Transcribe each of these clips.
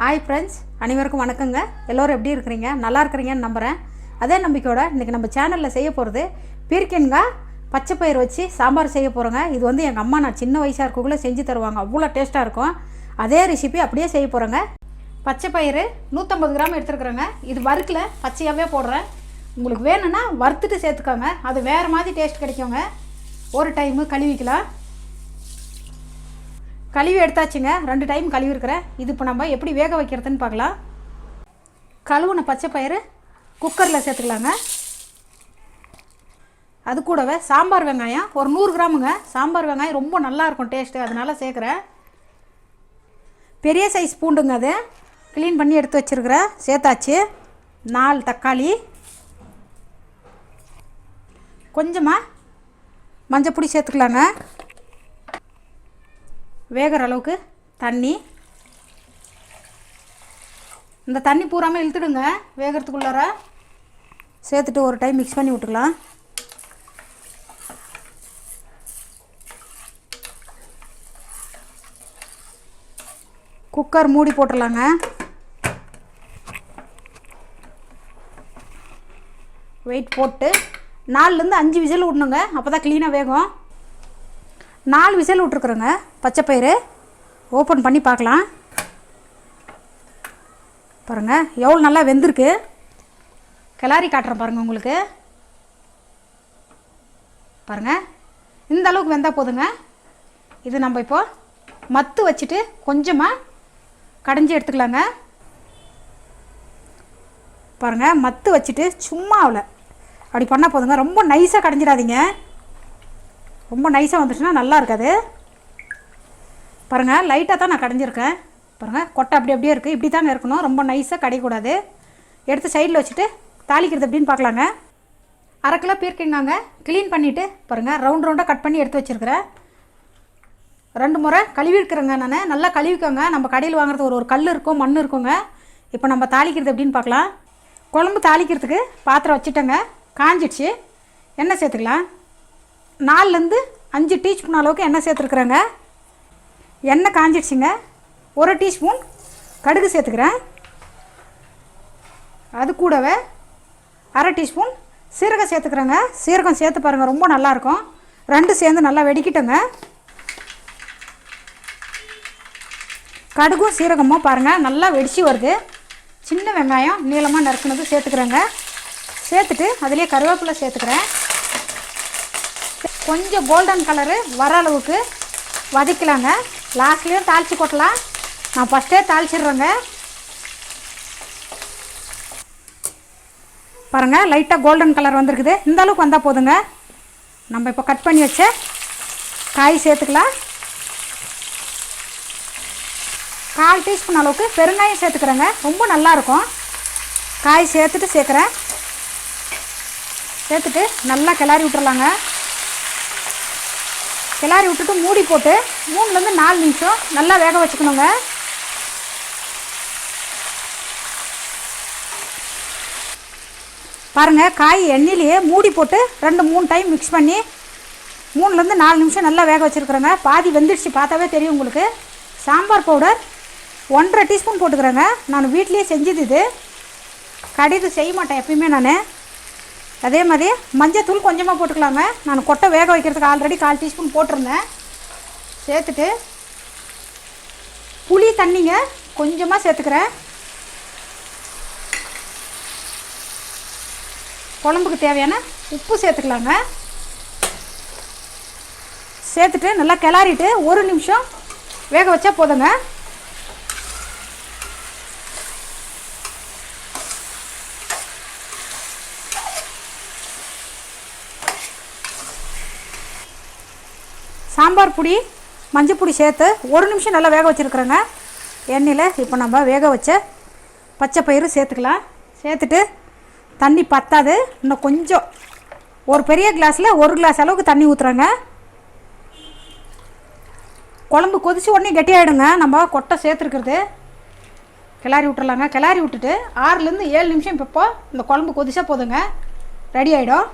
Hi friends, அனைவருக்கும் வணக்கங்க. எல்லோரும் எப்படி இருக்கிறீங்க? நல்லா இருக்கிறீங்கன்னு நம்புகிறேன். அதே நம்பிக்கையோட இன்றைக்கி நம்ம சேனலில் செய்ய போகிறது பீர்க்கங்காய் பச்சை பயிர் வச்சு சாம்பார் செய்ய போகிறோங்க. இது வந்து எங்கள் அம்மா நான் சின்ன வயசாக இருக்கக்குள்ளே செஞ்சு தருவாங்க. அவ்வளோ டேஸ்ட்டாக இருக்கும். அதே ரெசிபி அப்படியே செய்ய போகிறோங்க. பச்சை பயிர் 150 கிராம் எடுத்துருக்குறேங்க. இது வறுக்கல, பச்சையாகவே போடுறேன். உங்களுக்கு வேணும்னா வறுத்துட்டு சேர்த்துக்கோங்க, அது வேறு மாதிரி டேஸ்ட் கிடைக்குங்க. ஒரு டைமு கழுவிக்கலாம். கழுவி எடுத்தாச்சுங்க, 2 டைம் கழுவி இருக்கிறேன். இது இப்போ நம்ம எப்படி வேக வைக்கிறதுன்னு பார்க்கலாம். கழுவுன பச்சை பயிறு குக்கரில் சேர்த்துக்கலாங்க. அது கூடவே சாம்பார் வெங்காயம் ஒரு 100 கிராமுங்க. சாம்பார் வெங்காயம் ரொம்ப நல்லாயிருக்கும் டேஸ்ட்டு, அதனால் சேர்க்குறேன். பெரிய சைஸ் பூண்டுங்க, அது க்ளீன் பண்ணி எடுத்து வச்சுருக்கிறேன். சேர்த்தாச்சு. 4 தக்காளி, கொஞ்சமாக மஞ்சப்பொடி சேர்த்துக்கலாங்க. வேகிற அளவுக்கு தண்ணி. இந்த தண்ணி பூராமல் இழுத்துடுங்க வேகிறதுக்குள்ளார. சேர்த்துட்டு ஒரு டைம் மிக்ஸ் பண்ணி விட்டுக்கலாம். குக்கர் மூடி போட்டுடலாங்க. வெயிட் போட்டு 4லேருந்து 5 விசில் விடணுங்க, அப்போ தான் க்ளீனாக வேகும். 4 விசில் விட்ருக்குறோங்க. பச்சை பயிறு ஓப்பன் பண்ணி பார்க்கலாம். பாருங்கள் எவ்வளோ நல்லா வெந்திருக்கு. கிளறி காட்டுறேன் பாருங்கள் உங்களுக்கு. பாருங்கள் இந்த அளவுக்கு வெந்தால் போதுங்க. இது நம்ம இப்போ மத்து வச்சுட்டு கொஞ்சமாக கடைஞ்சி எடுத்துக்கலாங்க. பாருங்கள் மத்து வச்சுட்டு சும்மா அவ்வளோ அப்படி பண்ணால் போதுங்க. ரொம்ப நைஸாக கடைஞ்சிடாதீங்க. ரொம்ப நைஸாக வந்துச்சுன்னா நல்லா இருக்காது. பாருங்கள் லைட்டாக தான் நான் கடைஞ்சிருக்கேன். பாருங்கள் கொட்டை அப்படி அப்படியே இருக்குது. இப்படி தாங்க இருக்கணும், ரொம்ப நைஸாக கடையக்கூடாது. எடுத்து சைடில் வச்சுட்டு தாளிக்கிறது எப்படின்னு பார்க்கலாங்க. 1/2 கிலோ பீர்க்கங்காங்க. க்ளீன் பண்ணிவிட்டு பாருங்கள் ரவுண்டாக கட் பண்ணி எடுத்து வச்சுருக்கிறேன். 2 முறை கழுவி இருக்கிறேங்க நான். நல்லா கழுவிக்கோங்க. நம்ம கடையில் வாங்குறது ஒரு கல் இருக்கும், மண் இருக்குங்க. இப்போ நம்ம தாளிக்கிறது எப்படின்னு பார்க்கலாம். குழம்பு தாளிக்கிறதுக்கு பாத்திரம் வச்சுட்டேங்க. காஞ்சிடுச்சு. எண்ணெய் சேர்த்துக்கலாம். 4லேருந்து 5 டீஸ்பூன் அளவுக்கு எண்ணெய் சேர்த்துருக்குறேங்க. எண்ணெய் காஞ்சிடுச்சுங்க. 1 டீஸ்பூன் கடுகு சேர்த்துக்கிறேன். அது கூடவே 1/2 டீஸ்பூன் சீரகம் சேர்த்துக்கிறேங்க. சீரகம் சேர்த்து பாருங்கள், ரொம்ப நல்லாயிருக்கும். 2 சேர்ந்து நல்லா வெடிக்கிட்டோங்க. கடுகும் சீரகமும் பாருங்கள் நல்லா வெடிச்சு வருது. சின்ன வெங்காயம் நீளமாக நறுக்குனது சேர்த்துக்கிறேங்க. சேர்த்துட்டு அதிலே கருவேப்பிலை சேர்த்துக்கிறேன். கொஞ்சம் கோல்டன் கலரு வர அளவுக்கு வதக்கலாங்க. லாஸ்ட்லேயும் தாளித்து கொட்டலாம். நான் ஃபஸ்ட்டே தாளிச்சிடுறேங்க. பாருங்கள் லைட்டாக கோல்டன் கலர் வந்திருக்குது. இந்த அளவுக்கு வந்தால் போதுங்க. நம்ம இப்போ கட் பண்ணி வச்ச காய் சேர்த்துக்கலாம். 1/4 டீஸ்பூன் அளவுக்கு பெருங்காயம் சேர்த்துக்கிறேங்க. ரொம்ப நல்லாயிருக்கும். காய் சேர்த்துட்டு சேர்க்குறேன். சேர்த்துட்டு நல்லா கிளறி விட்டுறலாங்க. கிளறி விட்டுட்டு மூடி போட்டு 3லேருந்து 4 நிமிஷம் நல்லா வேக வச்சுக்கணுங்க. பாருங்கள் காய் எண்ணெயிலேயே மூடி போட்டு 2-3 டைம் மிக்ஸ் பண்ணி 3லேருந்து 4 நிமிஷம் நல்லா வேக வச்சுருக்குறேங்க. பாதி வெந்துடுச்சு, பார்த்தாவே தெரியும் உங்களுக்கு. சாம்பார் பவுடர் 1/2 டீஸ்பூன் போட்டுக்கிறேங்க. நான் வீட்லேயே செஞ்சது. இது கடையில் செய்ய மாட்டேன் எப்பயுமே நான். அதே மாதிரி மஞ்சத்தூள் கொஞ்சமாக போட்டுக்கலாங்க. நான் கொட்டை வேக வைக்கிறதுக்கு ஆல்ரெடி 1/4 டீஸ்பூன் போட்டிருந்தேன். சேர்த்துட்டு புளி தண்ணிங்க கொஞ்சமாக சேர்த்துக்கிறேன். குழம்புக்கு தேவையான உப்பு சேர்த்துக்கலாங்க. சேர்த்துட்டு நல்லா கிளறிட்டு 1 நிமிஷம் வேக வச்சா போதுங்க. சாம்பார் பொடி மஞ்சள் பொடி சேர்த்து 1 நிமிஷம் நல்லா வேக வச்சுருக்குறேங்க எண்ணெயில். இப்போ நம்ம வேக வச்ச பச்சை பயிறு சேர்த்துக்கலாம். சேர்த்துட்டு தண்ணி பத்தாது, இன்னும் கொஞ்சம் ஒரு பெரிய கிளாஸில் 1 கிளாஸ் அளவுக்கு தண்ணி ஊற்றுறேங்க. குழம்பு கொதித்து உடனே கெட்டியாகிடுங்க. நம்ம கொட்டை சேர்த்துருக்குறது கிளறி விட்டுறலாங்க. கிளறி விட்டுட்டு 6லேருந்து 7 நிமிஷம் இப்போ இந்த குழம்பு கொதிச்சா போதுங்க, ரெடி ஆகிடும்.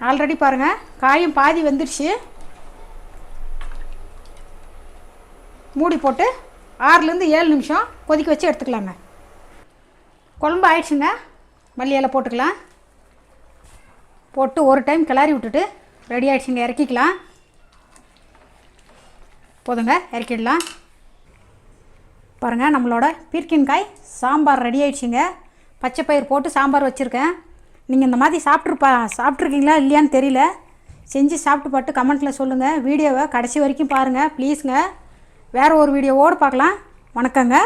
ஆல்ரெடி பாருங்கள் காயும் பாதி வெந்துடுச்சு. மூடி போட்டு 6லேருந்து 7 நிமிஷம் கொதிக்க வச்சு எடுத்துக்கலாங்க. குழம்பு ஆயிடுச்சுங்க. மல்லி இலை போட்டுக்கலாம். போட்டு ஒரு டைம் கிளறி விட்டுட்டு ரெடி ஆகிடுச்சுங்க. இறக்கிக்கலாம். போதுங்க, இறக்கிடலாம். பாருங்கள், நம்மளோட பீர்க்கங்காய் சாம்பார் ரெடி ஆகிடுச்சுங்க. பச்சை பயிர் போட்டு சாம்பார் வச்சுருக்கேன். நீங்கள் இந்த மாதிரி சாப்பிட்ருக்கீங்களா இல்லையான்னு தெரியல. செஞ்சு சாப்பிட்டு பார்த்து கமெண்ட்டில் சொல்லுங்கள். வீடியோவை கடைசி வரைக்கும் பாருங்கள் ப்ளீஸுங்க. வேறு ஒரு வீடியோவோடு பார்க்கலாம். வணக்கங்க.